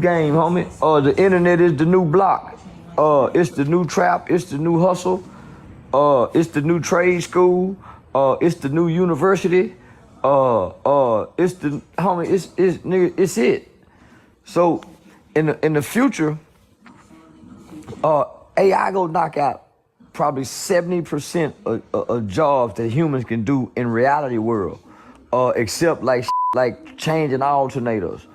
game, homie. The internet is the new block. It's the new trap. It's the new hustle. It's the new trade school. It's the new university. It's the homie. It's nigga. It's it. So, in the future, AI go knock out probably 70% of jobs that humans can do in reality world, except like changing alternators,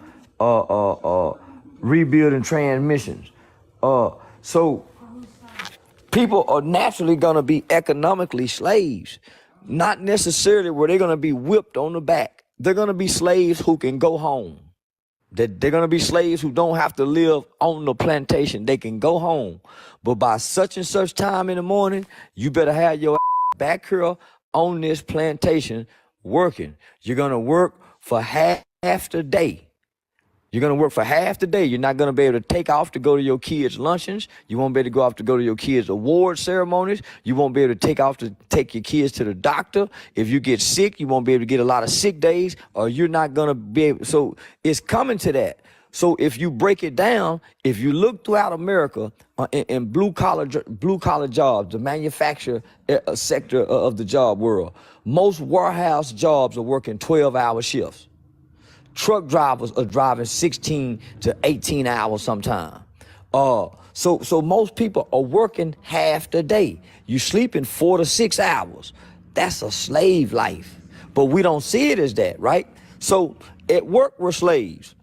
rebuilding transmissions. So people are naturally gonna be economically slaves, not necessarily where they're gonna be whipped on the back. They're gonna be slaves who can go home. They're gonna be slaves who don't have to live on the plantation. They can go home. But by such and such time in the morning, you better have your back here on this plantation working. You're gonna work for half the day. You're gonna work for half the day. You're not gonna be able to take off to go to your kids' luncheons. You won't be able to go off to go to your kids' award ceremonies. You won't be able to take off to take your kids to the doctor. If you get sick, you won't be able to get a lot of sick days, or you're not gonna be able. So it's coming to that. So if you break it down, if you look throughout America in blue collar jobs, the manufacturer sector of the job world, most warehouse jobs are working 12-hour shifts. Truck drivers are driving 16 to 18 hours sometime. So most people are working half the day. You sleeping 4 to 6 hours. That's a slave life. But we don't see it as that, right? So at work, we're slaves.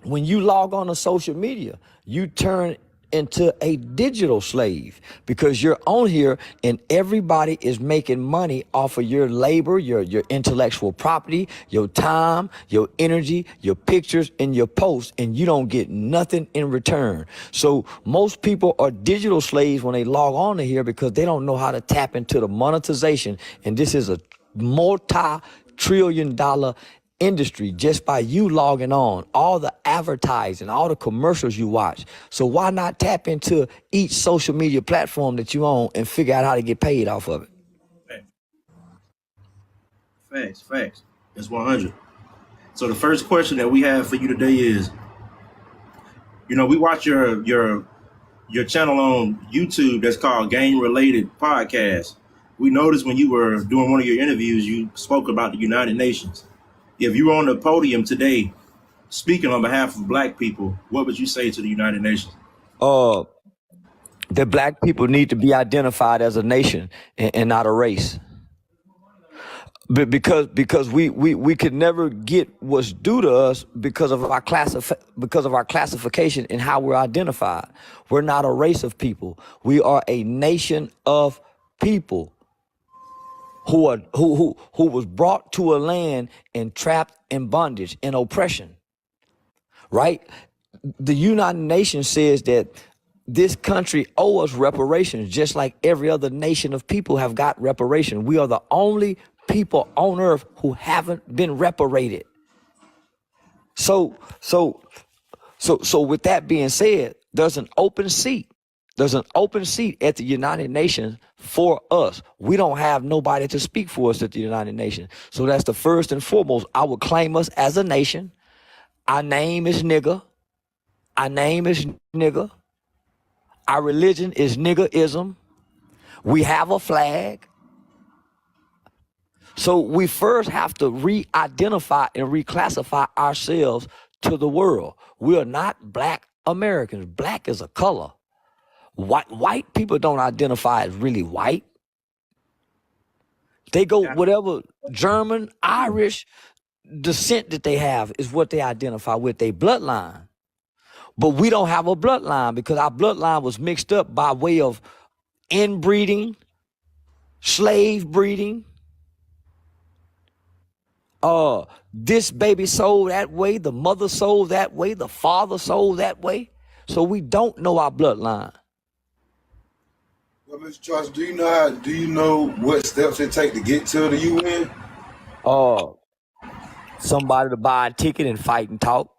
When you log on to social media, you turn into a digital slave because you're on here and everybody is making money off of your labor, your intellectual property, your time, your energy, your pictures, and your posts, and you don't get nothing in return. So most people are digital slaves when they log on to here because they don't know how to tap into the monetization. And this is a multi-trillion-dollar industry just by you logging on, all the advertising, all the commercials you watch. So why not tap into each social media platform that you own and figure out how to get paid off of it? Facts. That's 100. So the first question that we have for you today is, we watch your channel on YouTube that's called Game Related Podcast. We noticed when you were doing one of your interviews, you spoke about the United Nations. If you were on the podium today speaking on behalf of Black people, what would you say to the United Nations? That Black people need to be identified as a nation and not a race. Because we could never get what's due to us because of our classification and how we're identified. We're not a race of people. We are a nation of people who was brought to a land and trapped in bondage and oppression, right? The United Nations says that this country owes us reparations, just like every other nation of people have got reparations. We are the only people on earth who haven't been reparated. So with that being said, there's an open seat. There's an open seat at the United Nations for us. We don't have nobody to speak for us at the United Nations. So that's the first and foremost. I would claim us as a nation. Our name is nigger. Our name is nigger. Our religion is niggerism. We have a flag. So we first have to re-identify and reclassify ourselves to the world. We are not Black Americans. Black is a color. White people don't identify as really white. They go whatever German, Irish descent that they have is what they identify with, their bloodline. But we don't have a bloodline because our bloodline was mixed up by way of inbreeding, slave breeding. This baby sold that way, the mother sold that way, the father sold that way. So we don't know our bloodline. Well, Mr. Charles, do you know what steps it take to get to the UN? Somebody to buy a ticket and fight and talk.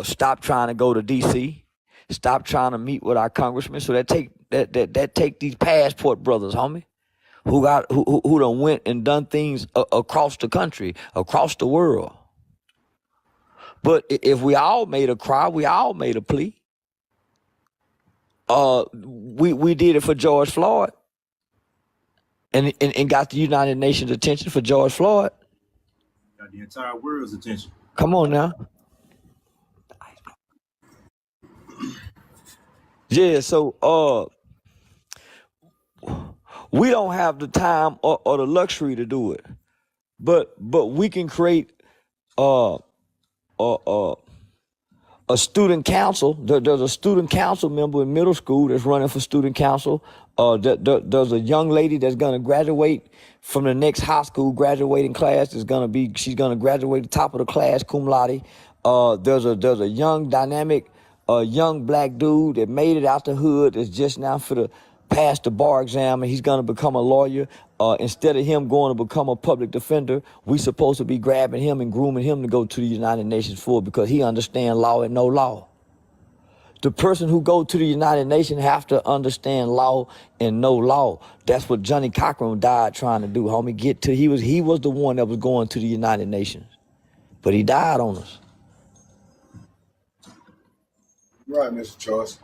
Stop trying to go to DC. Stop trying to meet with our congressmen. So that take these passport brothers, homie, who done went and done things across the country, across the world. But if we all made a cry, we all made a plea. We did it for George Floyd, and got the United Nations attention for George Floyd. Got the entire world's attention. Come on now. Yeah, so we don't have the time or the luxury to do it, but we can create uh a student council. There's a student council member in middle school that's running for student council. There's a young lady that's gonna graduate from the next high school graduating class. She's gonna graduate the top of the class, cum laude. There's a young dynamic, young black dude that made it out the hood that's just now for the pass the bar exam, and he's gonna become a lawyer. Instead of him going to become a public defender, we supposed to be grabbing him and grooming him to go to the United Nations for, because he understands law and no law. The person who go to the United Nations have to understand law and know law. That's what Johnny Cochran died trying to do, homie. He was the one that was going to the United Nations, but he died on us. Right, Mr. Charles.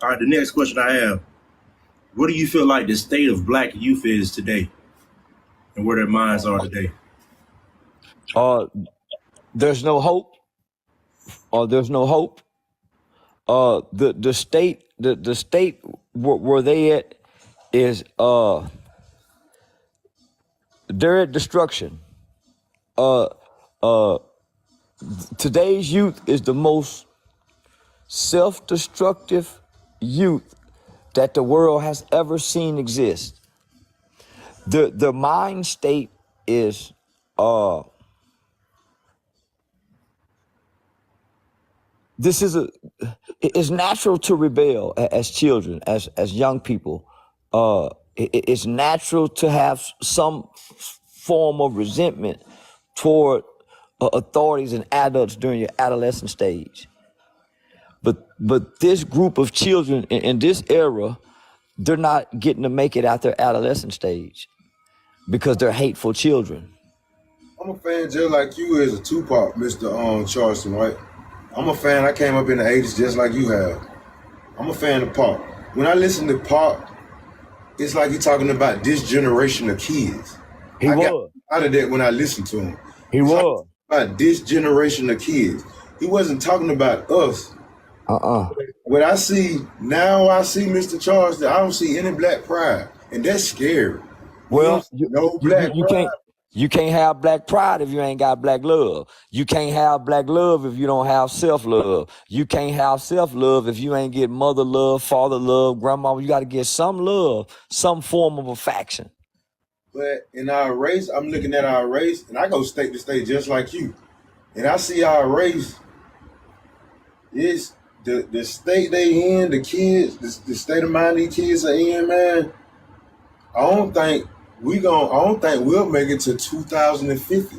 All right, the next question I have: what do you feel like the state of black youth is today, and where their minds are today? There's no hope. There's no hope. The state where they at is they're at destruction. Today's youth is the most self-destructive youth that the world has ever seen exist. The mind state is it's natural to rebel as children, as young people. It's natural to have some form of resentment toward authorities and adults during your adolescent stage. But this group of children in this era, they're not getting to make it out their adolescent stage because they're hateful children. I'm a fan just like you as a Tupac, Mr. Charleston, right? I'm a fan. I came up in the 80s just like you have. I'm a fan of Pac. When I listen to Pac, it's like he's talking about this generation of kids. He I was. got out of that when I listened to him. He was. About this generation of kids. He wasn't talking about us. What I see now, I see Mr. Charleston. I don't see any black pride, and that's scary. Well, no black pride. You can't have black pride if you ain't got black love. You can't have black love if you don't have self-love. You can't have self-love if you ain't get mother love, father love, grandma. You got to get some love, some form of affection. But in our race, I'm looking at our race, and I go state to state just like you. And I see our race is the state they in, the kids, the state of mind these kids are in, man. I don't think we'll make it to 2050.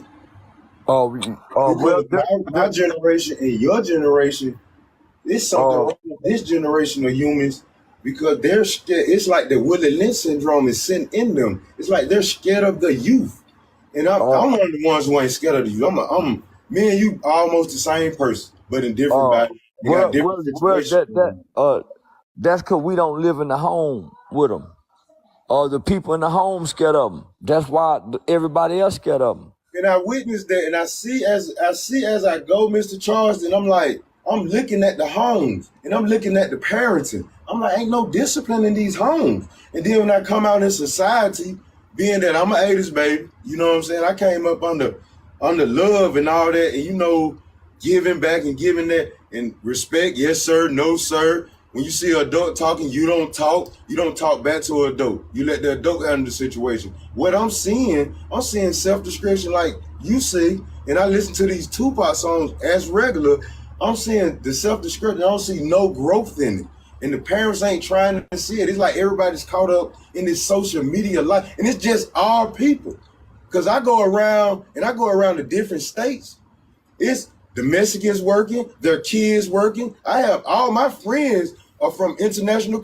My generation and your generation, it's something wrong with this generation of humans because they're scared. It's like the Willie Lynch syndrome is sitting in them. It's like they're scared of the youth. And I'm one of the ones who ain't scared of the youth. Me and you almost the same person, but in different bodies. That's because we don't live in the home with them. The people in the home scared of them. That's why everybody else scared of them. And I witnessed that, and I see as I go, Mr. Charleston, I'm like, I'm looking at the homes, and I'm looking at the parenting. I'm like, ain't no discipline in these homes. And then when I come out in society, being that I'm an 80s baby, you know what I'm saying? I came up under love and all that, and giving back and giving that and respect. Yes, sir. No, sir. When you see an adult talking, you don't talk. You don't talk back to an adult. You let the adult handle the situation. What I'm seeing self-discretion like you see, and I listen to these Tupac songs as regular. I'm seeing the self-discretion. I don't see no growth in it. And the parents ain't trying to see it. It's like everybody's caught up in this social media life. And it's just our people. Because I go around to different states. It's the Mexicans working, their kids working. I have all my friends are from international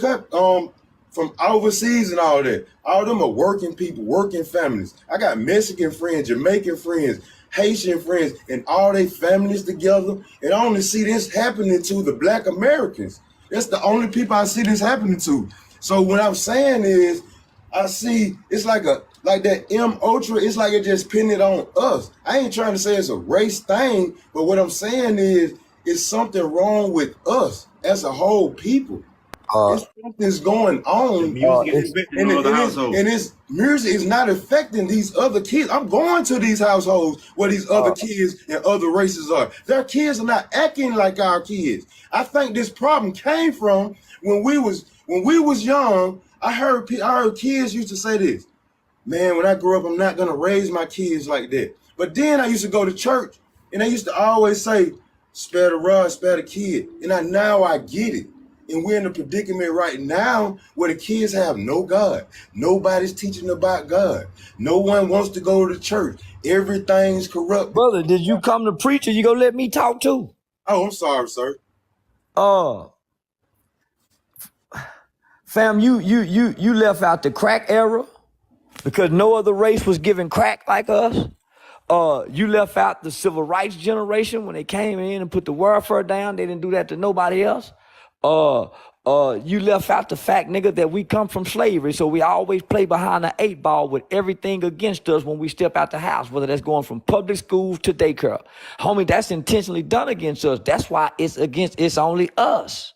from overseas and all that. All of them are working people, working families. I got Mexican friends, Jamaican friends, Haitian friends, and all their families together. And I only see this happening to the Black Americans. That's the only people I see this happening to. So what I'm saying is, I see it's like that M Ultra. It's like it just pinned it on us. I ain't trying to say it's a race thing, but what I'm saying is, it's something wrong with us as a whole people. Uh, It's something's going The on, music is it's affecting and all the households. this music is not affecting these other kids. I'm going to these households where these other uh, kids and other races are. Their kids are not acting like our kids. I think this problem came from when we was young. I heard kids used to say this, man, when I grow up, I'm not gonna raise my kids like that. But then I used to go to church, and they used to always say, spare the rod, spare the kid. And now I get it. And we're in a predicament right now where the kids have no God. Nobody's teaching about God. No one wants to go to the church. Everything's corrupt. brother, did you come to preach, or you gonna let me talk too? Oh, I'm sorry, sir. Uh, fam, you left out the crack era because no other race was giving crack like us. You left out the civil rights generation when they came in and put the welfare down. They didn't do that to nobody else. You left out the fact, nigga, that we come from slavery, so we always play behind the 8 ball with everything against us when we step out the house, whether that's going from public schools to daycare. Homie, that's intentionally done against us. That's why it's only us.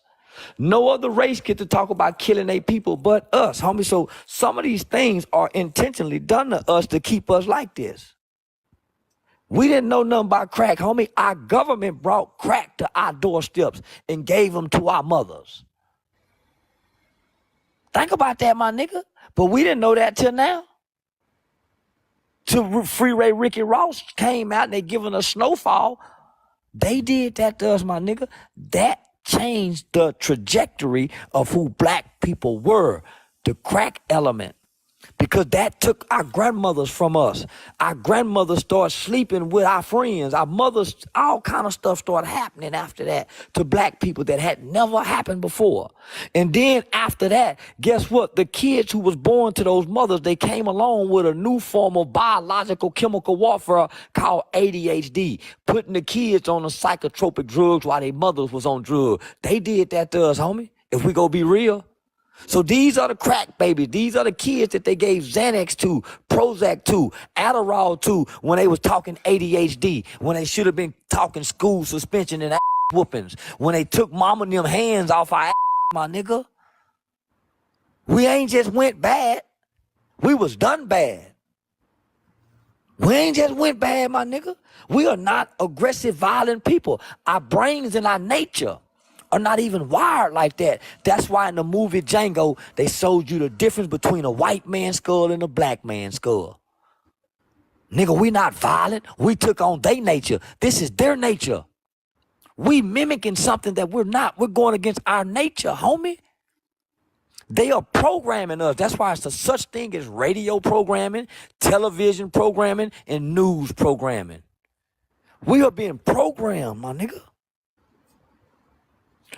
No other race get to talk about killing their people but us, homie. So some of these things are intentionally done to us to keep us like this. We didn't know nothing about crack, homie. Our government brought crack to our doorsteps and gave them to our mothers. Think about that, my nigga. But we didn't know that till now. Till Freeway Ricky Ross came out and they giving us Snowfall. They did that to us, my nigga. That changed the trajectory of who black people were. The crack element. Because that took our grandmothers from us. Our grandmothers started sleeping with our friends. Our mothers, all kind of stuff started happening after that to black people that had never happened before. And then after that, guess what? The kids who was born to those mothers, they came along with a new form of biological chemical warfare called ADHD, putting the kids on the psychotropic drugs while their mothers was on drugs. They did that to us, homie. If we go be real. So these are the crack babies. These are the kids that they gave Xanax to, Prozac to, Adderall to when they was talking ADHD, when they should have been talking school suspension and ass whoopings, when they took mama and them hands off our ass, my nigga. We ain't just went bad. We was done bad. We ain't just went bad, my nigga. We are not aggressive, violent people. Our brains and our nature are not even wired like that. That's why in the movie Django, they showed you the difference between a white man's skull and a black man's skull. Nigga, we not violent. We took on their nature. This is their nature. We mimicking something that we're not. We're going against our nature, homie. They are programming us. That's why it's a such thing as radio programming, television programming, and news programming. We are being programmed, my nigga.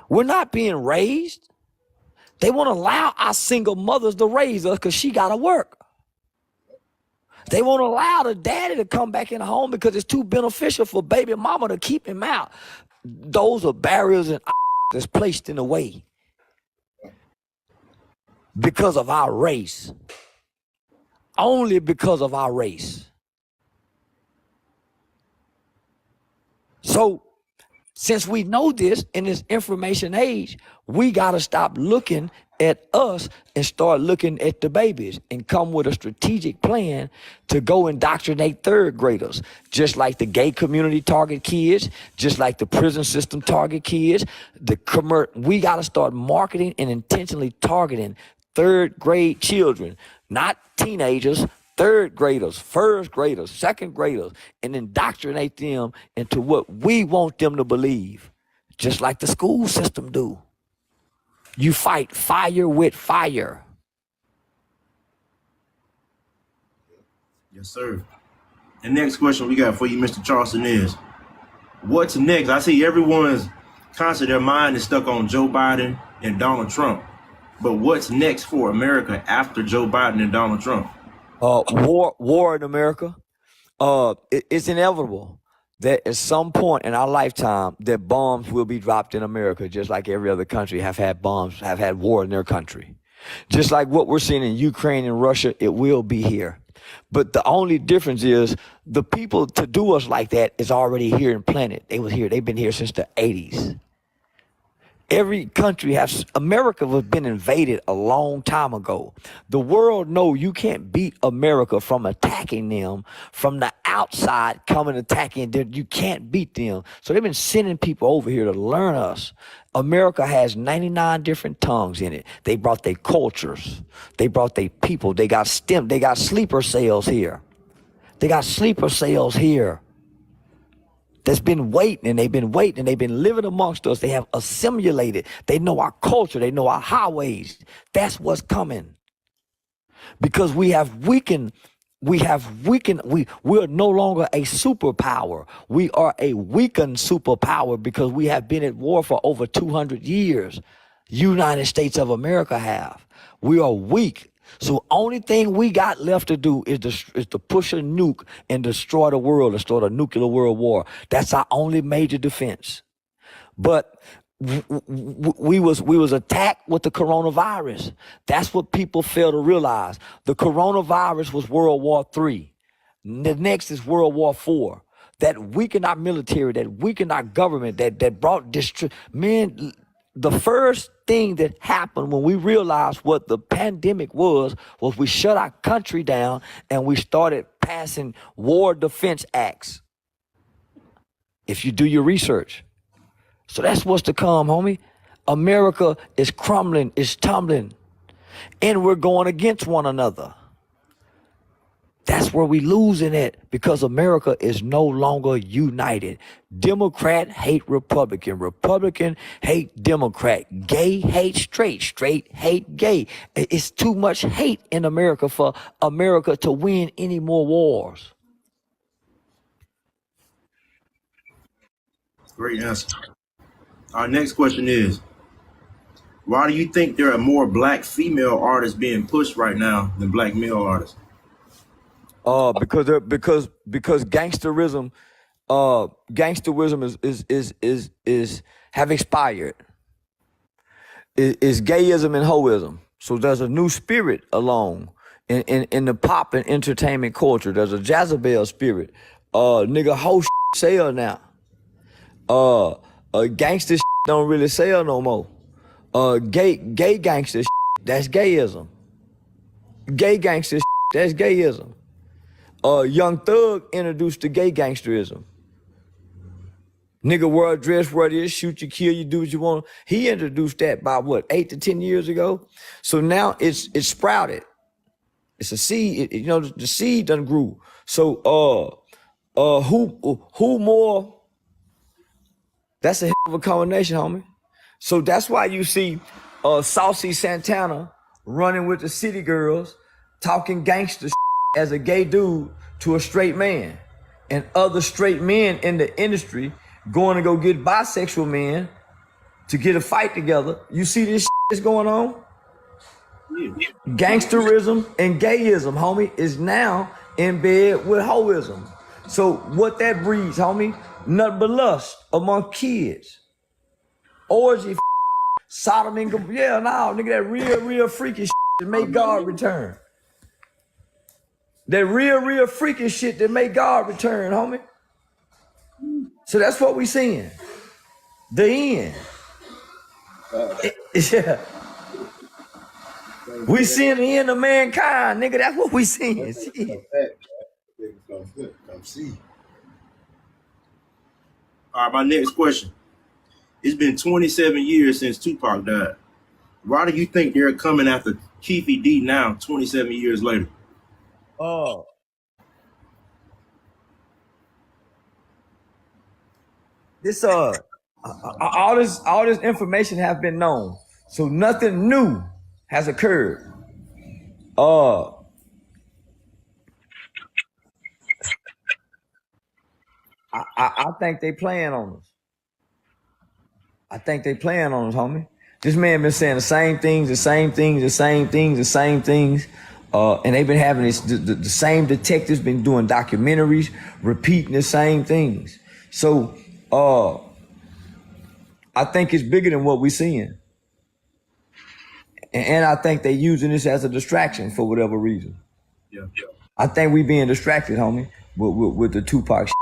We're not being raised. They won't allow our single mothers to raise us because she got to work. They won't allow the daddy to come back in the home because it's too beneficial for baby mama to keep him out. Those are barriers and that's placed in the way because of our race. Only because of our race. So, since we know this in this information age, we got to stop looking at us and start looking at the babies and come with a strategic plan to go indoctrinate third graders, just like the gay community target kids, just like the prison system target kids. We got to start marketing and intentionally targeting third grade children, not teenagers, third graders, first graders, second graders, and indoctrinate them into what we want them to believe, just like the school system do. You fight fire with fire. Yes, sir. The next question we got for you, Mr. Charleston, is what's next? I see everyone's constantly, their mind is stuck on Joe Biden and Donald Trump. But what's next for America after Joe Biden and Donald Trump? War in America. It's inevitable that at some point in our lifetime that bombs will be dropped in America, just like every other country have had bombs, have had war in their country. Just like what we're seeing in Ukraine and Russia, it will be here. But the only difference is the people to do us like that is already here and planted. They was here. They've been here since the 80s. Every country has, America was been invaded a long time ago. The world know you can't beat America from attacking them from the outside, coming attacking them. You can't beat them. So they've been sending people over here to learn us. America has 99 different tongues in it. They brought their cultures. They brought their people. They got sleeper cells here. They got sleeper cells here. That's been waiting, and they've been waiting, and they've been living amongst us. They have assimilated. They know our culture. They know our highways. That's what's coming. Because we have weakened, we're no longer a superpower. We are a weakened superpower because we have been at war for over 200 years. United States of America have. We are weak. So only thing we got left to do is to push a nuke and destroy the world, to start a nuclear world war. That's our only major defense. But we was attacked with the coronavirus. That's what people fail to realize. The coronavirus was World War III. The next is World War IV. That weakened our military, that weakened our government, that brought man. The first thing that happened when we realized what the pandemic was we shut our country down and we started passing war defense acts. If you do your research. So that's what's to come, homie. America is crumbling, is tumbling, and we're going against one another. That's where we losing it because America is no longer united. Democrat hate Republican. Republican hate Democrat. Gay hate straight. Straight hate gay. It's too much hate in America for America to win any more wars. Great answer. Our next question is, why do you think there are more black female artists being pushed right now than black male artists? Because gangsterism is have expired. Is gayism and hoism. So there's a new spirit along in the pop and entertainment culture. There's a Jezebel spirit. Nigga ho sell now. Gangster don't really sell no more. Gay gangster that's gayism. Gay gangster that's gayism. Young Thug introduced the gay gangsterism. Nigga wear a dress, wear this, shoot you, kill you, do what you want. He introduced that by 8 to 10 years ago. So now it's sprouted. It's a seed. The seed done grew. So who more? That's a hell of a combination, homie. So that's why you see Saucy Santana running with the city girls, talking gangster as a gay dude to a straight man, and other straight men in the industry going to go get bisexual men to get a fight together. You see this is going on? Gangsterism and gayism, homie, is now in bed with hoism. So what that breeds, homie, nothing but lust among kids. Orgy, Sodom and Gomorrah. Yeah, no, nigga, that real freaky that make God return. That real freaky shit that make God return, homie. So that's what we seeing. The end. Yeah. We seeing the end of mankind, nigga. That's what we seeing. Come see. All right, my next question. It's been 27 years since Tupac died. Why do you think they're coming after Keefy D now, 27 years later? Oh. This all this information have been known. So nothing new has occurred. I think they playing on us. I think they playing on us, homie. This man been saying the same things And they've been having this, the same detectives been doing documentaries, repeating the same things. So I think it's bigger than what we're seeing. And I think they're using this as a distraction for whatever reason. Yeah. I think we being distracted, homie, with the Tupac shit.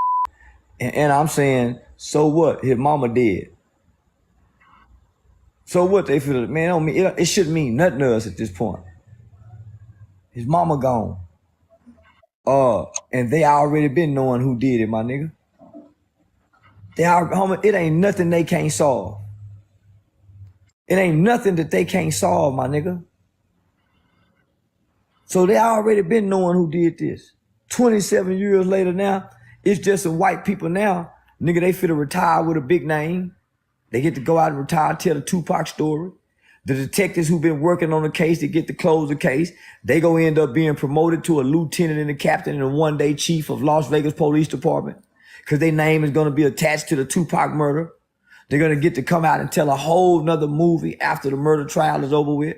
And I'm saying, so what? His mama dead. So what? They feel, man, it shouldn't mean nothing to us at this point. His mama gone. And they already been knowing who did it, my nigga. Homie, it ain't nothing they can't solve. It ain't nothing that they can't solve, my nigga. So they already been knowing who did this. 27 years later now, it's just some white people now. Nigga, they finna retire with a big name. They get to go out and retire, tell the Tupac story. The detectives who've been working on the case, they get to close the case. They go end up being promoted to a lieutenant and a captain and a one-day chief of Las Vegas Police Department because their name is going to be attached to the Tupac murder. They're going to get to come out and tell a whole nother movie after the murder trial is over with.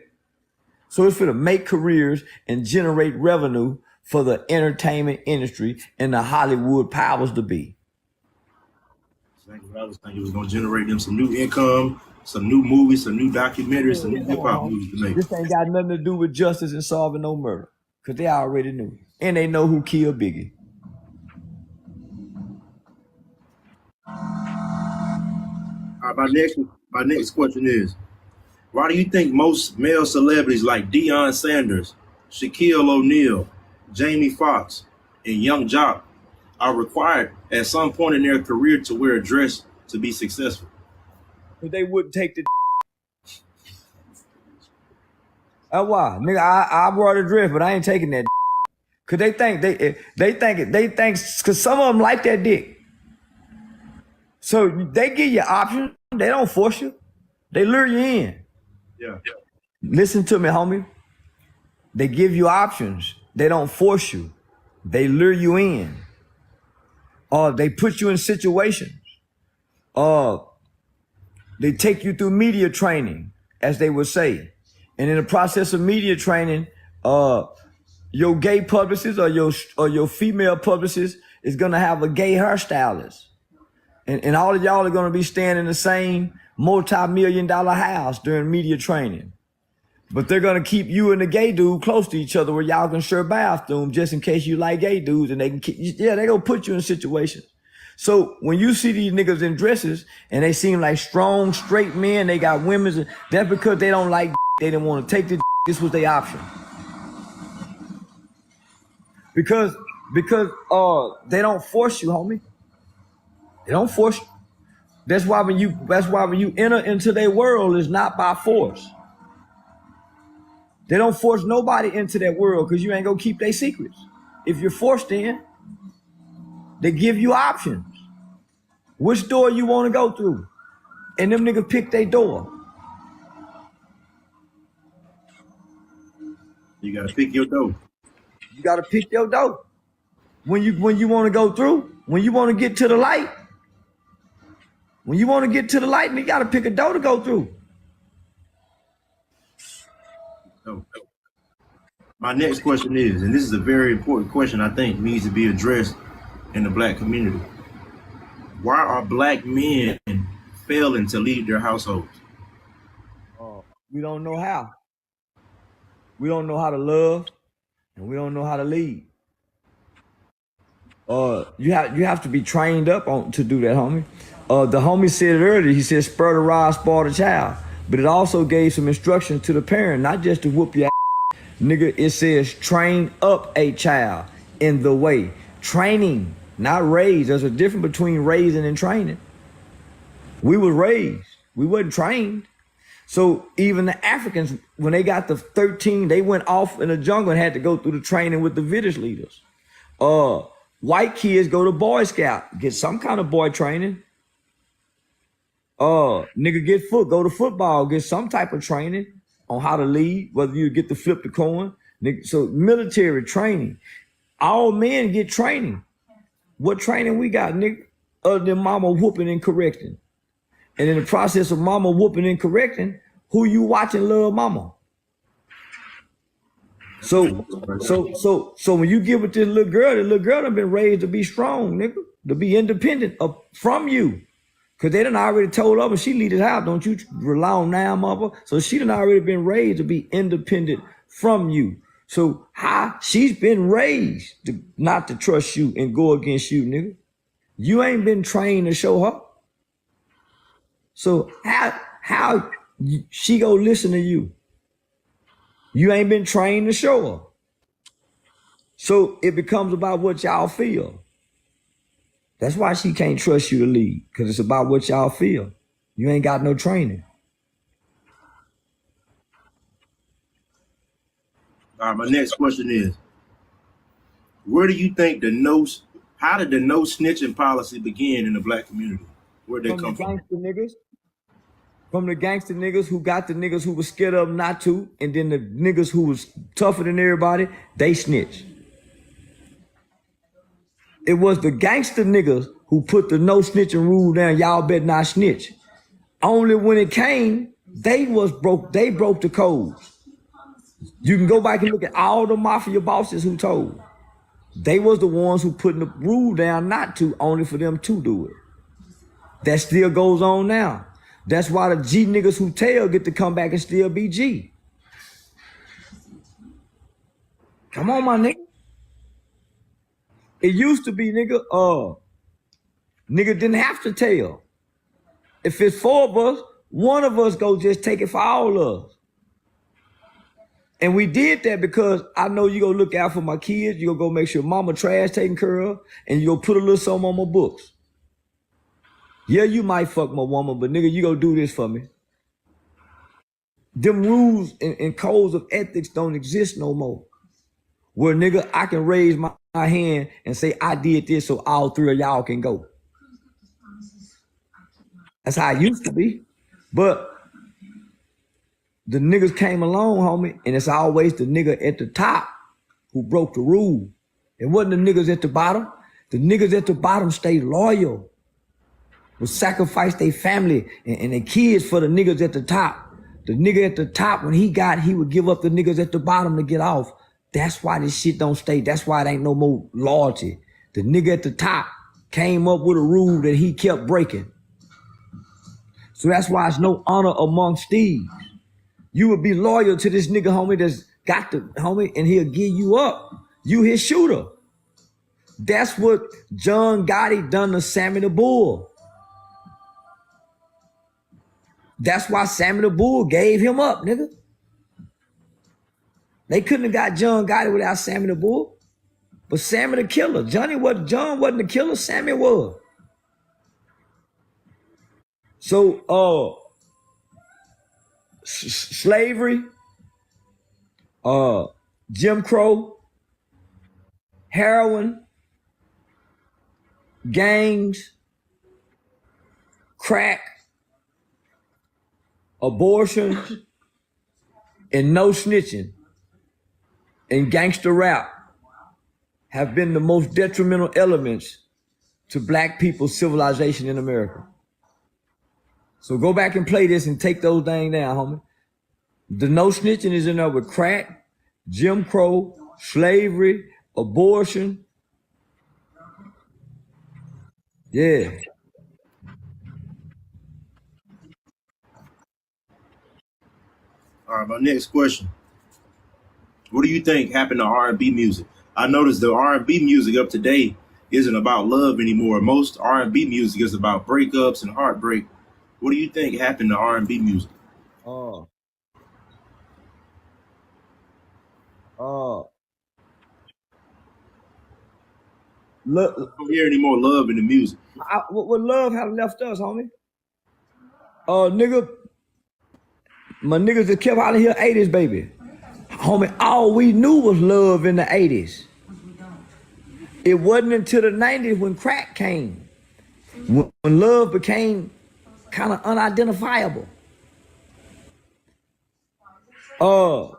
So it's for to make careers and generate revenue for the entertainment industry and the Hollywood powers to be. Exactly what I was thinking. It was going to generate them some new income, some new movies, some new documentaries, some new hip-hop movies to make. This ain't got nothing to do with justice and solving no murder because they already knew. And they know who killed Biggie. All right, my next question is, why do you think most male celebrities like Deion Sanders, Shaquille O'Neal, Jamie Foxx, and Young Jock are required at some point in their career to wear a dress to be successful? But they wouldn't take the why? Nigga, I brought a dress, but I ain't taking that cause they think cause some of them like that dick. So they give you options, they don't force you. They lure you in. Yeah. Listen to me, homie. They give you options. They don't force you. They lure you in. Or they put you in situations. They take you through media training, as they would say. And in the process of media training, your gay publicist or your female publicist is gonna have a gay hairstylist. And all of y'all are gonna be staying in the same multi-million-dollar house during media training. But they're gonna keep you and the gay dude close to each other where y'all can share bathroom just in case you like gay dudes, and they can they're gonna put you in situations. So when you see these niggas in dresses and they seem like strong, straight men, they got women's, that's because they don't like they didn't want to take the this was their option. Because they don't force you, homie. They don't force you. That's why when you enter into their world, it's not by force. They don't force nobody into that world because you ain't gonna keep their secrets. If you're forced in, they give you options. Which door you want to go through? And them niggas pick their door. You got to pick your dough. You got to pick your door. When you want to go through, when you want to get to the light, you got to pick a door to go through. So, my next question is, and this is a very important question I think needs to be addressed in the black community. Why are black men failing to lead their households? We don't know how. We don't know how to love, and we don't know how to lead. You have to be trained up to do that, homie. The homie said it earlier. He said, "Spur the rod, spoil the child." But it also gave some instructions to the parent, not just to whoop your ass. Nigga, it says train up a child in the way. Training, not raise. There's a difference between raising and training. We was raised. We wasn't trained. So even the Africans, when they got to 13, they went off in the jungle and had to go through the training with the village leaders. White kids go to Boy Scout, get some kind of boy training. Nigga go to football, get some type of training on how to lead, whether you get to flip the coin. So military training. All men get training. What training we got, nigga? Other than mama whooping and correcting. And in the process of mama whooping and correcting, who you watching love mama? So, so when you get with this little girl, the little girl done been raised to be strong, nigga, to be independent from you. Cause they done already told her when she leave this house, don't you rely on now, mother. So she done already been raised to be independent from you. So how she's been raised to not to trust you and go against you, nigga. You ain't been trained to show her. So how she go listen to you? You ain't been trained to show her. So it becomes about what y'all feel. That's why she can't trust you to lead, because it's about what y'all feel. You ain't got no training. All right, my next question is, where do you think how did the no snitching policy begin in the black community? Where'd they come from? Gangster niggas. From the gangster niggas who got the niggas who was scared of them not to, and then the niggas who was tougher than everybody, they snitch. It was the gangster niggas who put the no snitching rule down. Y'all better not snitch. Only when it came, they broke the codes. You can go back and look at all the mafia bosses who told. They was the ones who put the rule down not to, only for them to do it. That still goes on now. That's why the G niggas who tell get to come back and still be G. Come on, my nigga. It used to be, nigga, nigga didn't have to tell. If it's 4 of us, one of us go just take it for all of us. And we did that because I know you gonna look out for my kids, you gonna go make sure mama trash taken care of, and you gonna put a little something on my books. Yeah, you might fuck my woman, but nigga, you gonna do this for me. Them rules and codes of ethics don't exist no more. Where nigga, I can raise my hand and say I did this so all 3 of y'all can go. That's how it used to be. But the niggas came along, homie, and it's always the nigga at the top who broke the rule. It wasn't the niggas at the bottom. The niggas at the bottom stayed loyal, would sacrifice their family and their kids for the niggas at the top. The nigga at the top, when he would give up the niggas at the bottom to get off. That's why this shit don't stay. That's why it ain't no more loyalty. The nigga at the top came up with a rule that he kept breaking. So that's why it's no honor amongst thieves. You would be loyal to this nigga, homie, that's got the homie, and he'll give you up. You his shooter. That's what John Gotti done to Sammy the Bull. That's why Sammy the Bull gave him up, nigga. They couldn't have got John Gotti without Sammy the Bull. But Sammy the killer. John wasn't the killer, Sammy was. So slavery, Jim Crow, heroin, gangs, crack, abortion, and no snitching, and gangster rap have been the most detrimental elements to black people's civilization in America. So go back and play this and take those things down, homie. The no snitching is in there with crack, Jim Crow, slavery, abortion. Yeah. All right, my next question. What do you think happened to R&B music? I noticed the R&B music up to date isn't about love anymore. Most R&B music is about breakups and heartbreak. What do you think happened to R&B music? Look, I don't hear any more love in the music. what love have left us, homie? Nigga, my niggas that kept out of here 80s, baby. Homie, all we knew was love in the 80s. It wasn't until the 90s when crack came, when love became kind of unidentifiable. Homie,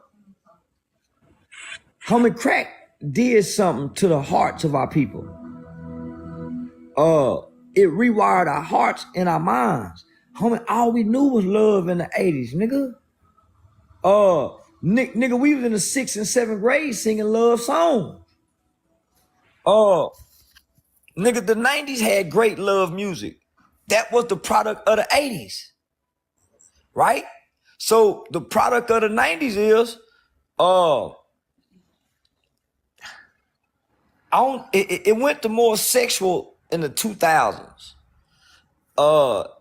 crack did something to the hearts of our people. It rewired our hearts and our minds. Homie, all we knew was love in the 80s, nigga. Nigga, we was in the 6th and 7th grade singing love songs. Nigga, the 90s had great love music. That was the product of the 80s, right? So the product of the 90s is, it went to more sexual in the 2000s.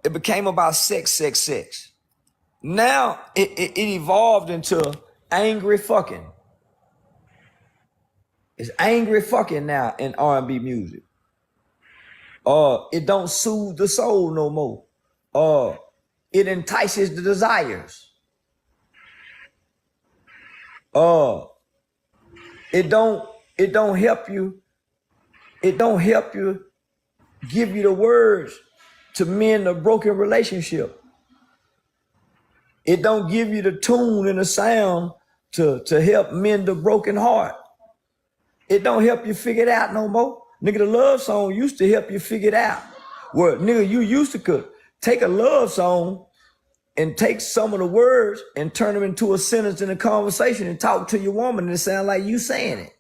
It became about sex. Now it evolved into angry fucking. It's angry fucking now in R&B music. It don't soothe the soul no more. It entices the desires. It don't help you. It don't help you give you the words to mend a broken relationship. It don't give you the tune and the sound to help mend a broken heart. It don't help you figure it out no more. Nigga, the love song used to help you figure it out. Where, nigga, you used to could take a love song and take some of the words and turn them into a sentence in a conversation and talk to your woman and it sound like you saying it.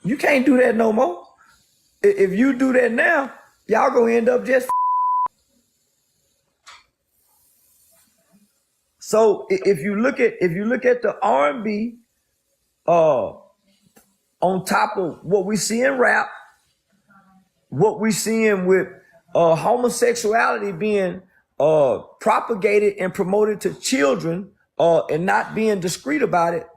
You can't do that no more. If you do that now, y'all gonna end up just. So if you look at the R&B, on top of what we see in rap, what we seeing with homosexuality being propagated and promoted to children, and not being discreet about it,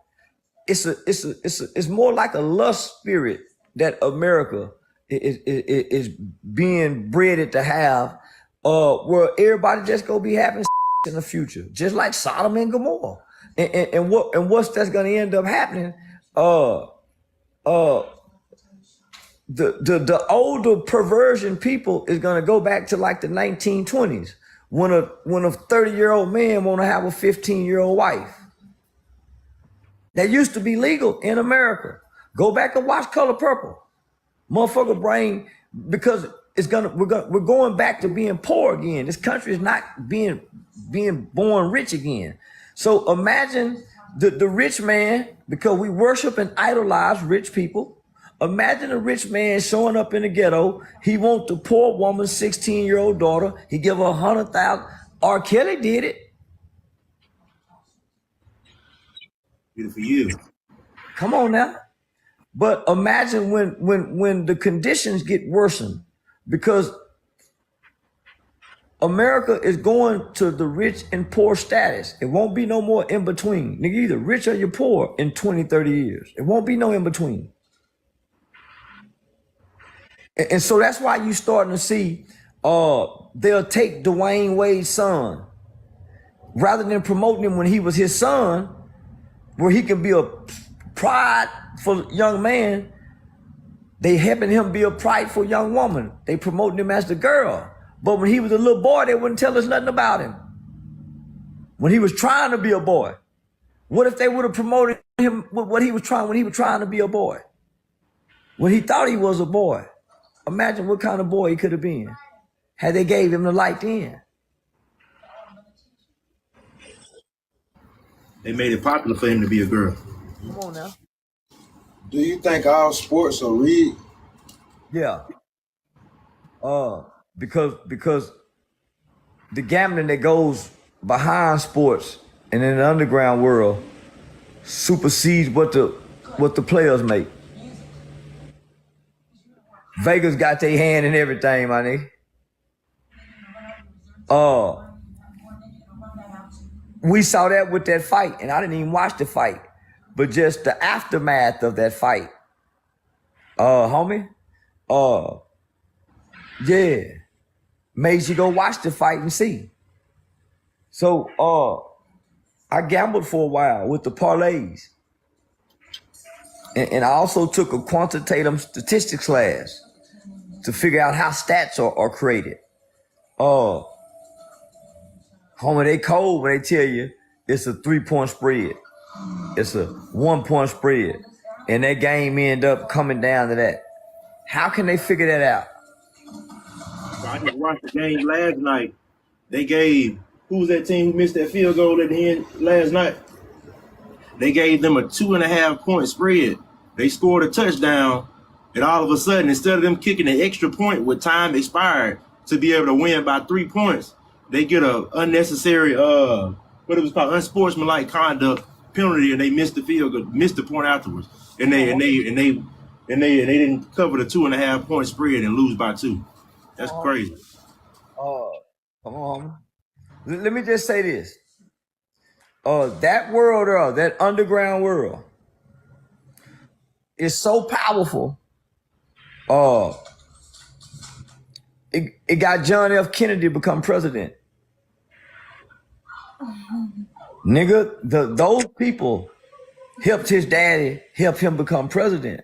it's more like a lust spirit that America is being bred to have, where everybody just gonna be having in the future, just like Sodom and Gomorrah, and what's that's gonna end up happening. The older perversion people is gonna go back to like the 1920s when a 30-year-old man wanna have a 15-year-old wife. That used to be legal in America. Go back and watch Color Purple. Motherfucker brain, because we're going back to being poor again. This country is not being born rich again. So imagine the rich man, because we worship and idolize rich people. Imagine a rich man showing up in the ghetto. He want the poor woman's 16-year-old daughter. He give her $100,000. R. Kelly did it. Good for you. Come on now. But imagine when the conditions get worsened, because America is going to the rich and poor status. It won't be no more in between. Nigga, either rich or you're poor in 20, 30 years. It won't be no in between. And so that's why you starting to see they'll take Dwayne Wade's son, rather than promoting him when he was his son, where he can be a prideful young man. They helping him be a prideful young woman. They promoting him as the girl. But when he was a little boy, they wouldn't tell us nothing about him. When he was trying to be a boy, what if they would have promoted him with what he was trying when he was trying to be a boy? When he thought he was a boy. Imagine what kind of boy he could have been had they gave him the light then. They made it popular for him to be a girl. Come on now. Do you think all sports are rigged? Yeah. Because the gambling that goes behind sports and in the underground world supersedes what the players make. Vegas got their hand in everything, my nigga. We saw that with that fight, and I didn't even watch the fight, but just the aftermath of that fight. Homie, yeah, made you go watch the fight and see. So, I gambled for a while with the parlays, and I also took a quantitative statistics class to figure out how stats are created. Homie, they cold when they tell you it's a 3-point spread. It's a 1-point spread. And that game end up coming down to that. How can they figure that out? So I just watched the game last night. They gave who was that team who missed that field goal at the end last night? They gave them a 2.5 point spread. They scored a touchdown, and all of a sudden, instead of them kicking an extra point with time expired to be able to win by 3 points, they get a unnecessary what it was called unsportsmanlike conduct penalty, and they missed the field goal, missed the point afterwards, and they didn't cover the 2.5 point spread and lose by 2. That's crazy. Come on. Let me just say this. That world, that underground world, is so powerful. It got John F. Kennedy to become president. Nigga, those people helped his daddy help him become president.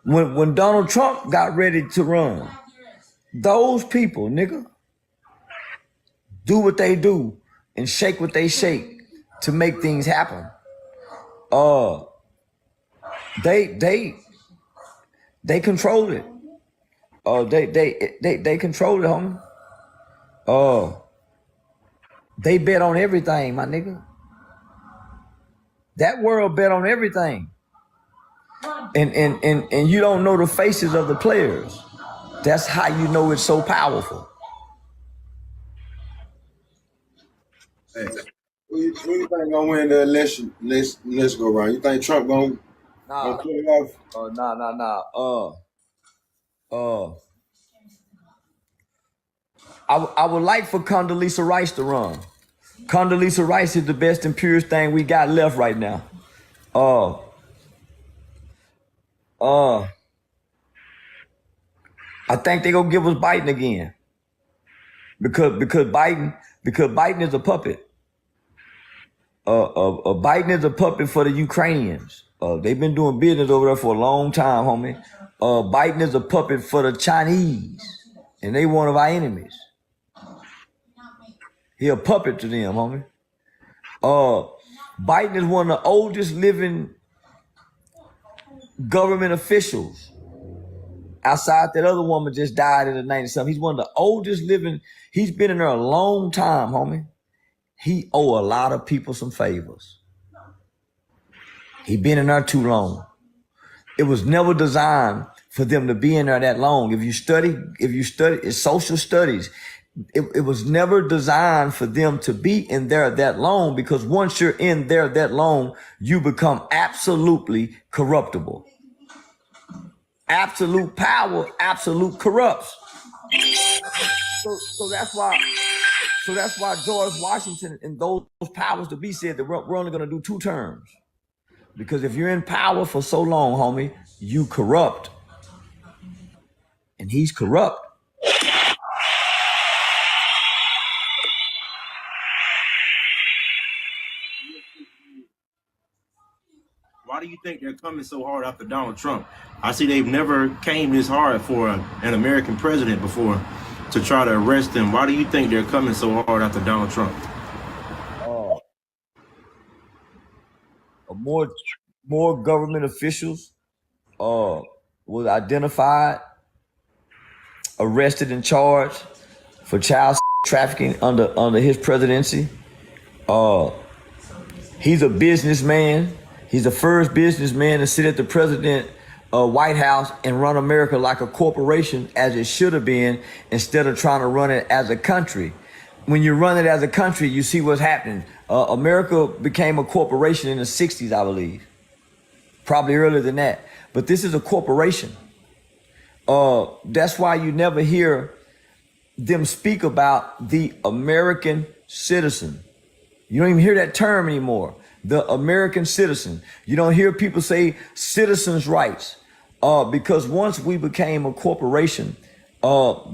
When Donald Trump got ready to run, those people, nigga, do what they do and shake what they shake to make things happen. They control it. They control it, homie. They bet on everything, my nigga. That world bet on everything. And you don't know the faces of the players. That's how you know it's so powerful. Hey, who you think gonna win the election? Let's go around. You think Trump gonna pull it off? I would like for Condoleezza Rice to run. Condoleezza Rice is the best and purest thing we got left right now. I think they gonna give us Biden again. Because Biden is a puppet. Biden is a puppet for the Ukrainians. They've been doing business over there for a long time, homie. Biden is a puppet for the Chinese, and they one of our enemies. He a puppet to them, homie. Biden is one of the oldest living government officials. Outside that other woman just died in the 90-something. He's one of the oldest living. He's been in there a long time, homie. He owe a lot of people some favors. He been in there too long. It was never designed for them to be in there that long. If you study it's social studies, it was never designed for them to be in there that long, because once you're in there that long, you become absolutely corruptible. Absolute power, absolute corrupts. So that's why George Washington and those powers to be said that we're only going to do 2 terms. Because if you're in power for so long, homie, you corrupt. And he's corrupt. Why do you think they're coming so hard after Donald Trump? I see they've never came this hard for an American president before to try to arrest him. Why do you think they're coming so hard after Donald Trump? More government officials was identified, arrested and charged for child trafficking under his presidency. He's a businessman. He's the first businessman to sit at the president White House and run America like a corporation, as it should have been, instead of trying to run it as a country. When you run it as a country, you see what's happening. America became a corporation in the 60s, I believe. Probably earlier than that. But this is a corporation. That's why you never hear them speak about the American citizen. You don't even hear that term anymore. The American citizen. You don't hear people say citizens' rights. Because once we became a corporation,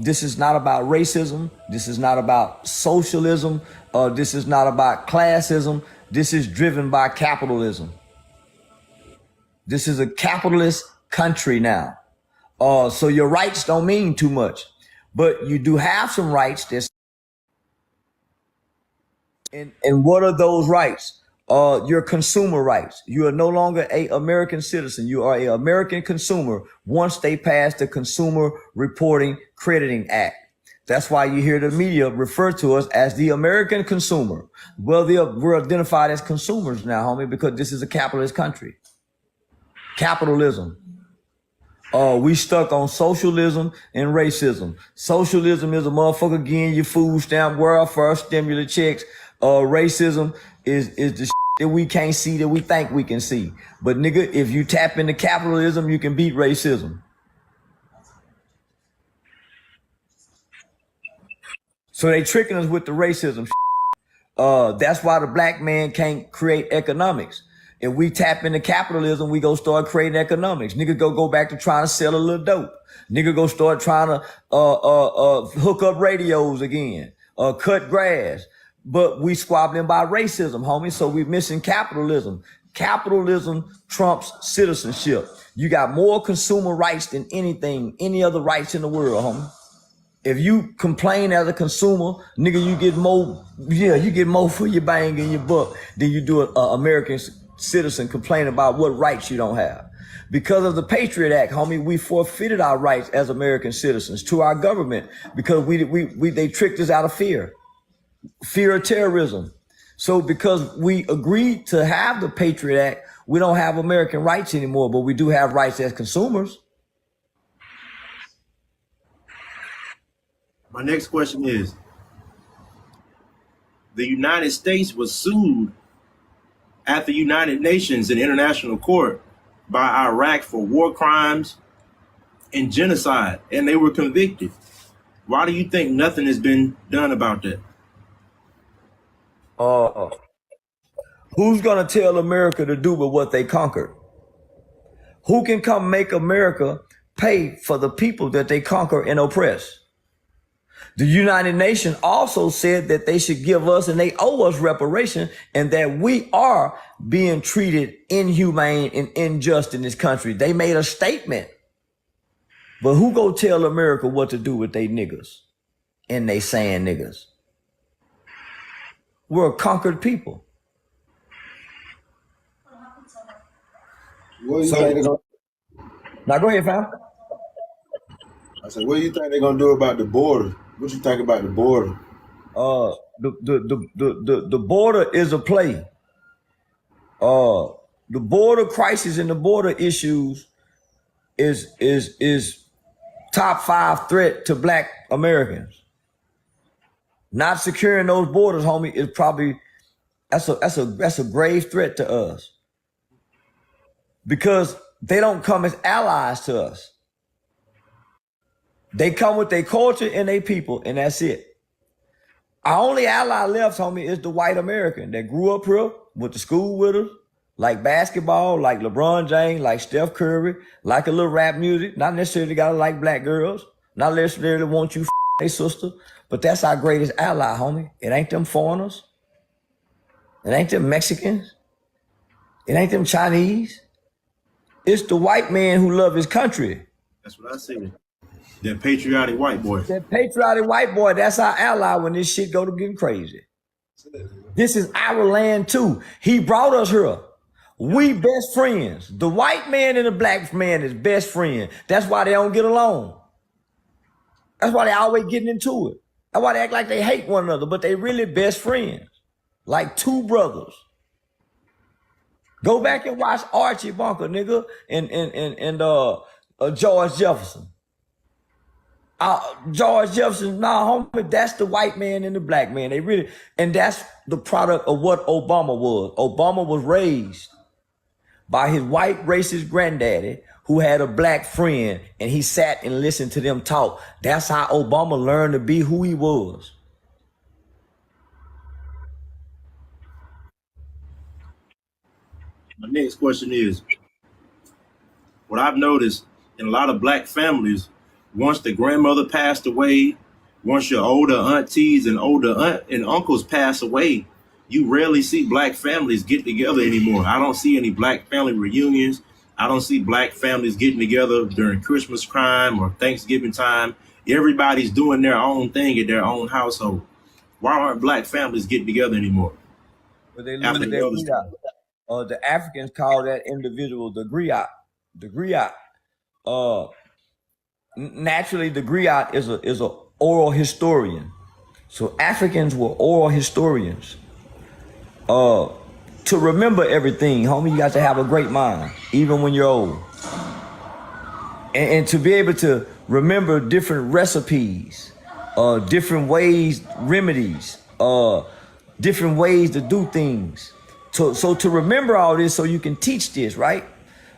this is not about racism. This is not about socialism. This is not about classism. This is driven by capitalism. This is a capitalist country now. So your rights don't mean too much, but you do have some rights. And what are those rights? Your consumer rights. You are no longer an American citizen. You are an American consumer once they pass the Consumer Reporting Crediting Act. That's why you hear the media refer to us as the American consumer. Well, we're identified as consumers now, homie, because this is a capitalist country. Capitalism. We stuck on socialism and racism. Socialism is a motherfucker getting your food stamp, welfare, stimulus checks. Racism is the shit that we can't see that we think we can see. But nigga, if you tap into capitalism, you can beat racism. So they tricking us with the racism shit. That's why the black man can't create economics. If we tap into capitalism, we go start creating economics. Nigga go back to trying to sell a little dope. Nigga go start trying to hook up radios again, cut grass. But we squabbling by racism, homie. So we missing capitalism. Capitalism trumps citizenship. You got more consumer rights than any other rights in the world, homie. If you complain as a consumer, nigga, you get more for your bang and your buck than you do an American citizen complain about what rights you don't have. Because of the Patriot Act, homie, we forfeited our rights as American citizens to our government because they tricked us out of fear of terrorism. So because we agreed to have the Patriot Act, we don't have American rights anymore, but we do have rights as consumers. My next question is, the United States was sued at the United Nations and International Court by Iraq for war crimes and genocide, and they were convicted. Why do you think nothing has been done about that? Who's gonna tell America to do with what they conquered? Who can come make America pay for the people that they conquer and oppress? The United Nations also said that they should give us and they owe us reparation and that we are being treated inhumane and unjust in this country. They made a statement. But who go tell America what to do with they niggas and they saying niggas? We're a conquered people. What do you think they're gonna? Now go ahead, fam. I said, what do you think they're gonna do about the border? What you think about the border? The border is a play. The border crisis and the border issues is top 5 threat to black Americans. Not securing those borders, homie, is probably that's a grave threat to us. Because they don't come as allies to us. They come with their culture and their people, and that's it. Our only ally left, homie, is the white American that grew up here, went to school with us, like basketball, like LeBron James, like Steph Curry, like a little rap music. Not necessarily gotta like black girls, not necessarily want you their sister, but that's our greatest ally, homie. It ain't them foreigners. It ain't them Mexicans. It ain't them Chinese. It's the white man who love his country. That's what I said. That patriotic white boy. That patriotic white boy, that's our ally when this shit go to getting crazy. This is our land too. He brought us here. We best friends. The white man and the black man is best friend. That's why they don't get along. That's why they always getting into it. That's why they act like they hate one another, but they really best friends. Like two brothers. Go back and watch Archie Bunker, nigga, and George Jefferson. George Jefferson, homie, that's the white man and the black man. They really, and that's the product of what Obama was. Obama was raised by his white racist granddaddy who had a black friend, and he sat and listened to them talk. That's how Obama learned to be who he was. My next question is, what I've noticed in a lot of black families, once the grandmother passed away, once your older aunties and older aunt and uncles pass away, you rarely see black families get together anymore. I don't see any black family reunions. I don't see black families getting together during Christmas time or Thanksgiving time. Everybody's doing their own thing in their own household. Why aren't black families getting together anymore? But they lose their griot. The Africans call that individual the griot. The griot. Naturally, the griot is oral historian. So Africans were oral historians. To remember everything, homie, you got to have a great mind, even when you're old. And to be able to remember different recipes, different ways, remedies, different ways to do things. So to remember all this so you can teach this, right?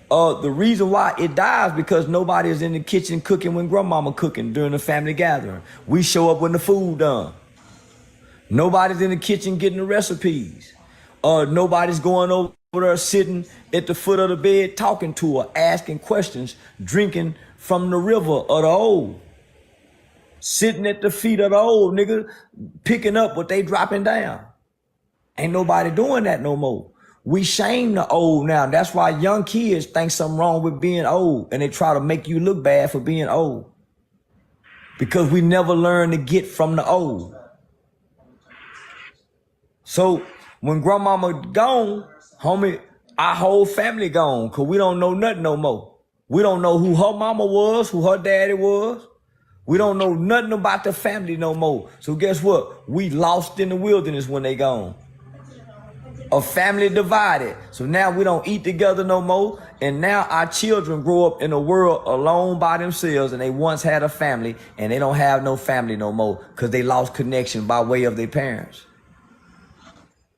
The reason why it dies because nobody is in the kitchen cooking when grandmama cooking during the family gathering. We show up when the food done. Nobody's in the kitchen getting the recipes. Nobody's going over there sitting at the foot of the bed talking to her, asking questions, drinking from the river of the old. Sitting at the feet of the old, nigga, picking up what they dropping down. Ain't nobody doing that no more. We shame the old now. That's why young kids think something wrong with being old and they try to make you look bad for being old. Because we never learn to get from the old. So when grandmama gone, homie, our whole family gone because we don't know nothing no more. We don't know who her mama was, who her daddy was. We don't know nothing about the family no more. So guess what? We lost in the wilderness when they gone. A family divided. So now we don't eat together no more. And now our children grow up in a world alone by themselves and they once had a family and they don't have no family no more because they lost connection by way of their parents.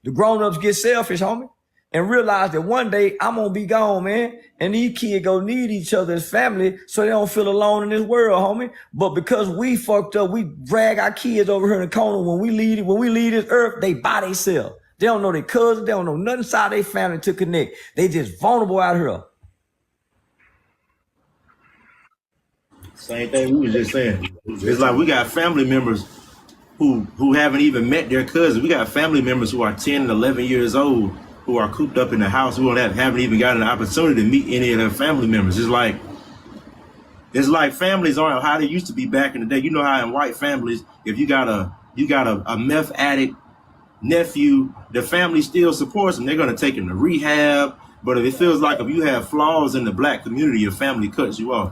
The grown-ups get selfish, homie, and realize that one day I'm gonna be gone, man. And these kids gonna need each other as family so they don't feel alone in this world, homie. But because we fucked up, we drag our kids over here in the corner. When we leave this earth, they by themselves. They don't know their cousins. They don't know nothing inside their family to connect. They just vulnerable out here. Same thing we was just saying. It's like we got family members who haven't even met their cousins. We got family members who are 10 and 11 years old who are cooped up in the house who haven't even gotten an opportunity to meet any of their family members. It's like families aren't how they used to be back in the day. You know how in white families, if you got a meth addict nephew, the family still supports them. They're gonna take him to rehab. But if it feels like if you have flaws in the black community, your family cuts you off.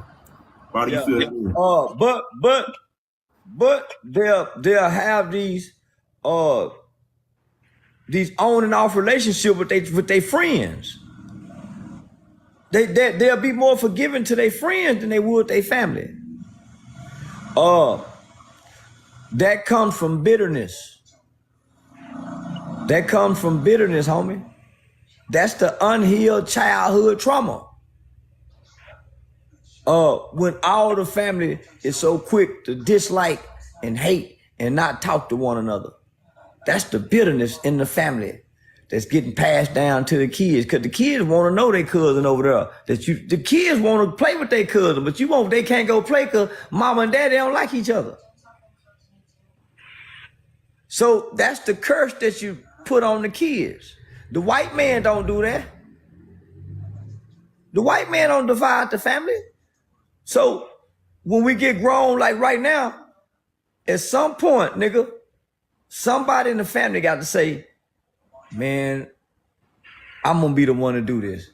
Why do you feel that? But they'll have these on and off relationship with their friends. They'll be more forgiving to their friends than they would their family. That comes from bitterness. That comes from bitterness, homie. That's the unhealed childhood trauma. When all the family is so quick to dislike and hate and not talk to one another. That's the bitterness in the family that's getting passed down to the kids. Cause the kids want to know their cousin over there. The kids want to play with their cousin, but they can't go play cause mama and daddy don't like each other. So that's the curse that you put on the kids. The white man don't do that. The white man don't divide the family. So when we get grown, like right now, at some point, nigga, somebody in the family got to say, man, I'm gonna be the one to do this.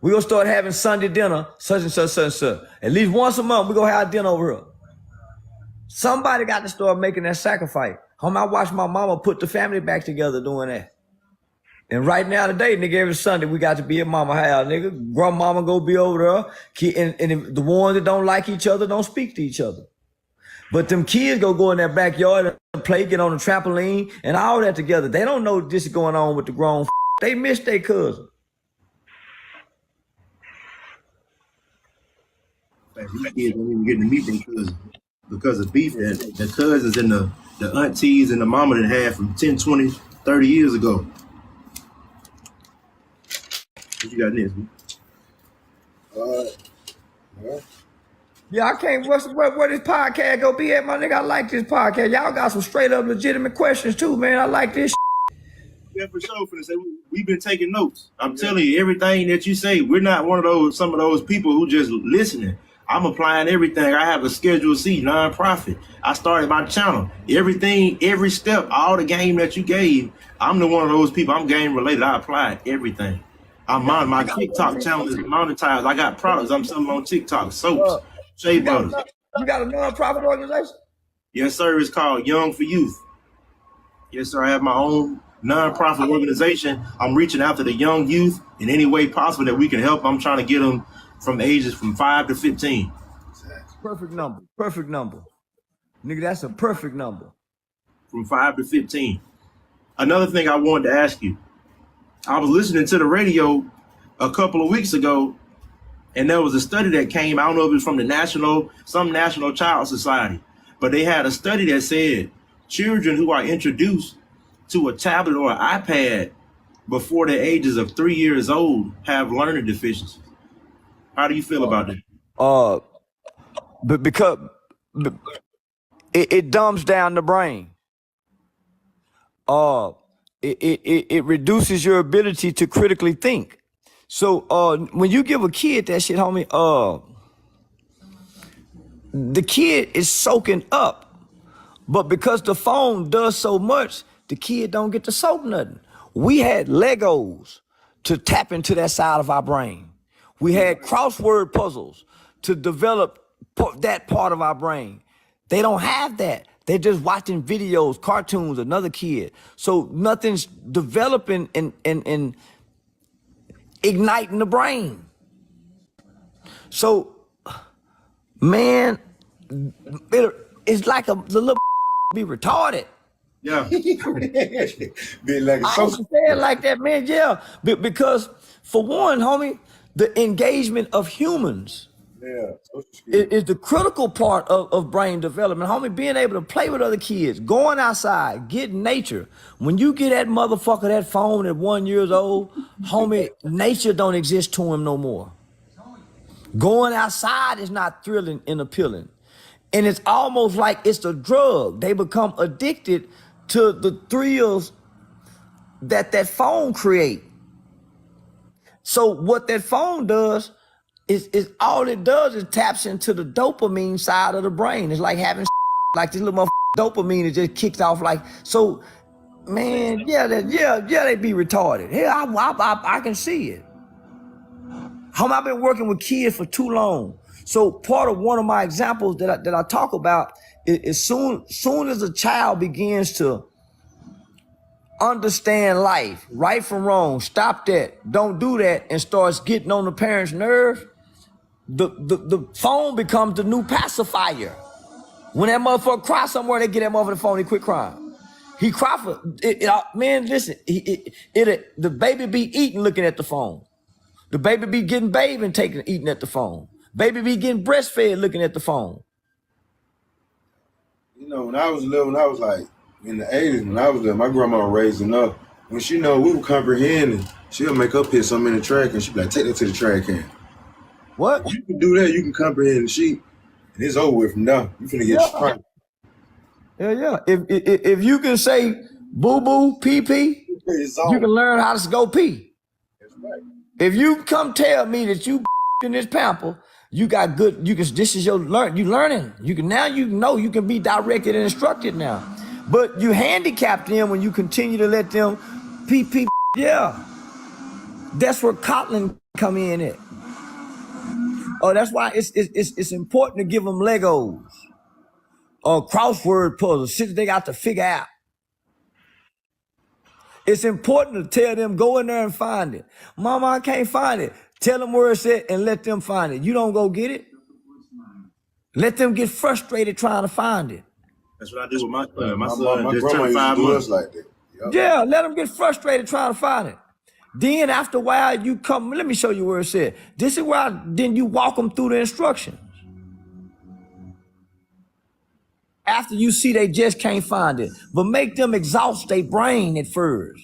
We're gonna start having Sunday dinner, such and such, such and such. At least once a month, we're gonna have dinner over here. Somebody got to start making that sacrifice. Homie, I watched my mama put the family back together doing that. And right now today, nigga, every Sunday we got to be at mama house, nigga. Grandmama go be over there. And the ones that don't like each other don't speak to each other. But them kids go in their backyard and play, get on the trampoline and all that together. They don't know this is going on with the grown. They miss their cousin. These kids don't even get to meet their cousins because of beef that the cousins and the aunties and the mama that had from 10, 20, 30 years ago. What you got next, man? Yeah, I can't. Where this podcast go be at, my nigga? I like this podcast. Y'all got some straight up legitimate questions too, man. I like this. Yeah, for sure. For say we've been taking notes. I'm telling you, everything that you say, we're not some of those people who just listening. I'm applying everything. I have a Schedule C nonprofit. I started my channel. Everything, every step, all the game that you gave, I'm the one of those people. I'm game related. I applied everything. My TikTok channel is monetized. I got products I'm selling on TikTok. Soaps, shea butters. You got a nonprofit organization? Yes, sir. It's called Young for Youth. Yes, sir. I have my own nonprofit organization. I'm reaching out to the young youth in any way possible that we can help. I'm trying to get them from ages from 5 to 15. Perfect number. Perfect number. Nigga, that's a perfect number. From 5 to 15. Another thing I wanted to ask you. I was listening to the radio a couple of weeks ago, and there was a study that came. I don't know if it was from the National Child Society, but they had a study that said children who are introduced to a tablet or an iPad before the ages of 3 years old have learning deficiencies. How do you feel about that? But because it dumbs down the brain. It reduces your ability to critically think. So when you give a kid that shit, homie, the kid is soaking up. But because the phone does so much, the kid don't get to soak nothing. We had Legos to tap into that side of our brain. We had crossword puzzles to develop that part of our brain. They don't have that. They're just watching videos, cartoons, another kid. So nothing's developing and igniting the brain. So, man, it's like the little be retarded. Yeah. Be like I don't say it like that, man. Yeah, because for one, homie, the engagement of humans is the critical part of brain development. Homie, being able to play with other kids, going outside, getting nature. When you get that motherfucker that phone at 1 year old, homie, nature don't exist to him no more. Going outside is not thrilling and appealing. And it's almost like it's a drug. They become addicted to the thrills that phone create. So what that phone does is all it does is taps into the dopamine side of the brain. It's like having like this little dopamine that just kicks off like, so man, they be retarded. Yeah, I can see it. I've been working with kids for too long. So part of one of my examples that I talk about is soon as a child begins to understand life, right from wrong, stop that, don't do that, and starts getting on the parents' nerves, the phone becomes the new pacifier. When that motherfucker cries somewhere, they get that motherfucker the phone, he quit crying. He cry for man, listen, the baby be eating looking at the phone. The baby be getting bathed and eating at the phone. Baby be getting breastfed looking at the phone. You know, when I was little, when I was like in the 80s, when I was little, my grandma raising up, when she know we were comprehending, she'll make up here something in the track and she'll be like, take that to the track can. What? If you can do that, you can comprehend the sheep, and it's over with from now. You finna get sprung. Yeah. If you can say boo boo, pee pee, you can learn how to go pee. That's right. If you come tell me that you in this pamper, you got good, this is your you learning. You can be directed and instructed now. But you handicap them when you continue to let them pee. Yeah. That's where Kotlin come in at. Oh, that's why it's important to give them Legos or crossword puzzles, shit that they got to figure out. It's important to tell them, go in there and find it. Mama, I can't find it. Tell them where it's at and let them find it. You don't go get it. Let them get frustrated trying to find it. That's what I do with my son. My son my just grandma turned used to 5 do months. us like that. Yep. Yeah, let them get frustrated trying to find it. Then after a while, you come, let me show you where it's at. This is where then you walk them through the instructions. After you see they just can't find it, but make them exhaust their brain at first.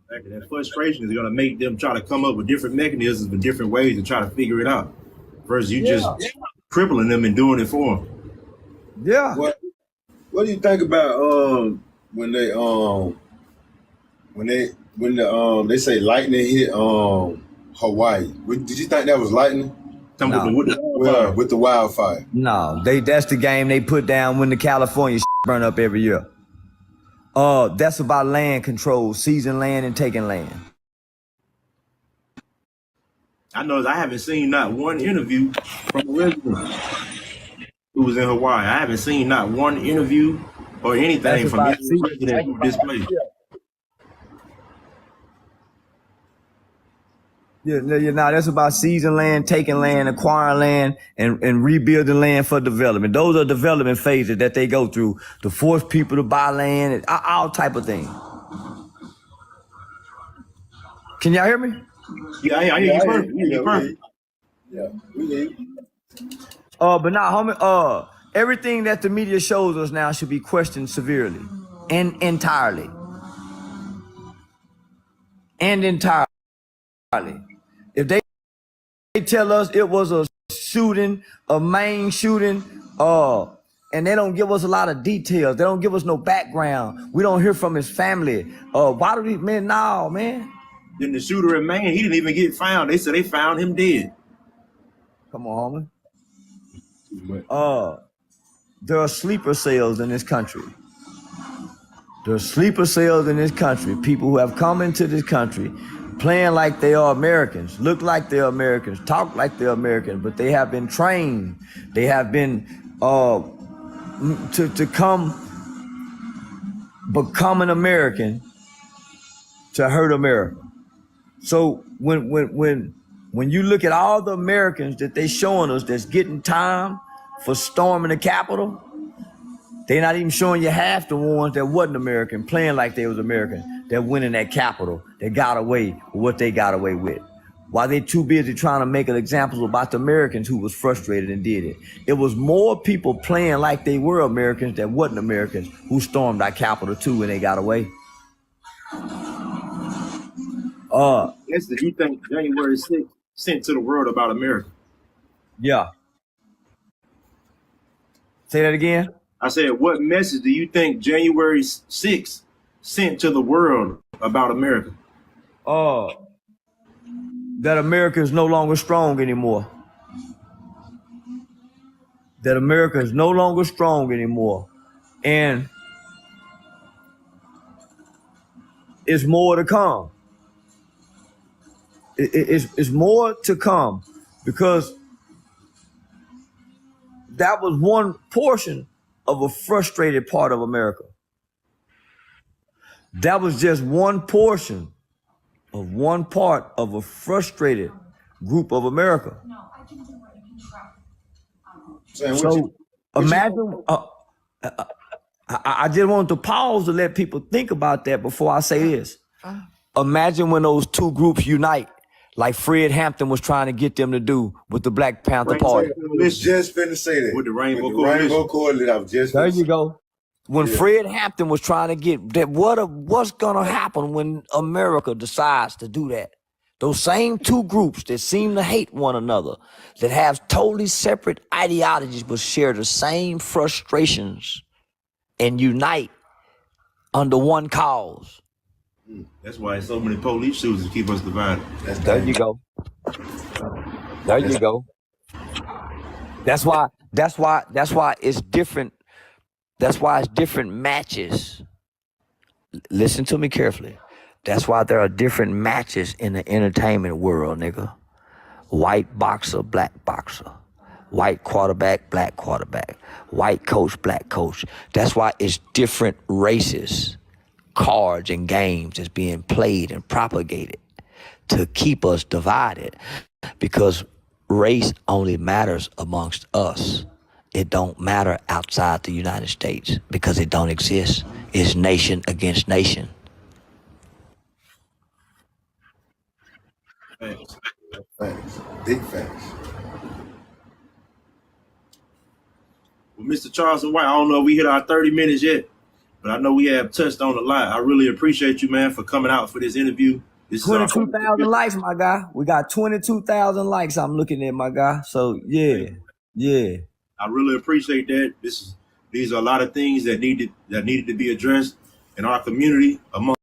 Exactly. That frustration is going to make them try to come up with different mechanisms and different ways to try to figure it out. Versus you just crippling them and doing it for them. Yeah. What do you think about when they say lightning hit Hawaii? Did you think that was lightning? With the wildfire. No, that's the game they put down when the California burn up every year. That's about land control, seizing land and taking land. I know I haven't seen not one interview from a resident who was in Hawaii. I haven't seen not one interview or That's anything from about any president who displaced. That's about seizing land, taking land, acquiring land, and rebuilding land for development. Those are development phases that they go through to force people to buy land and all type of things. Can y'all hear me? Yeah, I hear you perfect. You perfect. Yeah, we hear you. But now, homie, everything that the media shows us now should be questioned severely and entirely. If they tell us it was a shooting, a main shooting, and they don't give us a lot of details, they don't give us no background, we don't hear from his family. Why do these men? No, man. Then the shooter in Maine, he didn't even get found. They said they found him dead. Come on, homie. There are sleeper cells in this country. There are sleeper cells in this country. People who have come into this country playing like they are Americans, look like they're Americans, talk like they're Americans, but they have been trained. They have been to become an American to hurt America. So when you look at all the Americans that they showing us that's getting time for storming the Capitol, they're not even showing you half the ones that wasn't American, playing like they was American, that went in that Capitol, that got away with what they got away with. While they too busy trying to make an example about the Americans who was frustrated and did it. It was more people playing like they were Americans that wasn't Americans who stormed that Capitol too when they got away. Yes, did you think January 6th sent to the world about America? Yeah. Say that again. I said, what message do you think January 6th sent to the world about America? That America is no longer strong anymore. That America is no longer strong anymore. And it's more to come. It's more to come, because that was one portion of a frustrated part of America. That was just one portion of one part of a frustrated group of America. So imagine, I just wanted to pause to let people think about that before I say this. Imagine when those two groups unite, like Fred Hampton was trying to get them to do with the Black Panther Party. I was just finna say that. With the Rainbow Coalition. I was just There you go. When Fred Hampton was trying to get that, what's gonna happen when America decides to do that? Those same two groups that seem to hate one another, that have totally separate ideologies but share the same frustrations and unite under one cause. That's why so many police shooters to keep us divided. There you go. There you go. That's why it's different. That's why it's different matches. Listen to me carefully. That's why there are different matches in the entertainment world, nigga. White boxer, black boxer. White quarterback, black quarterback. White coach, black coach. That's why it's different races, cards and games that's being played and propagated to keep us divided, because race only matters amongst us. It don't matter outside the United States because it don't exist. It's nation against nation. Thanks. Facts. Big facts. Well, Mr. Charleston White, I don't know if we hit our 30 minutes yet, but I know we have touched on a lot. I really appreciate you, man, for coming out for this interview. This 22,000 likes, my guy. We got 22,000 likes. I'm looking at, my guy. So yeah. I really appreciate that. These are a lot of things that needed to be addressed in our community among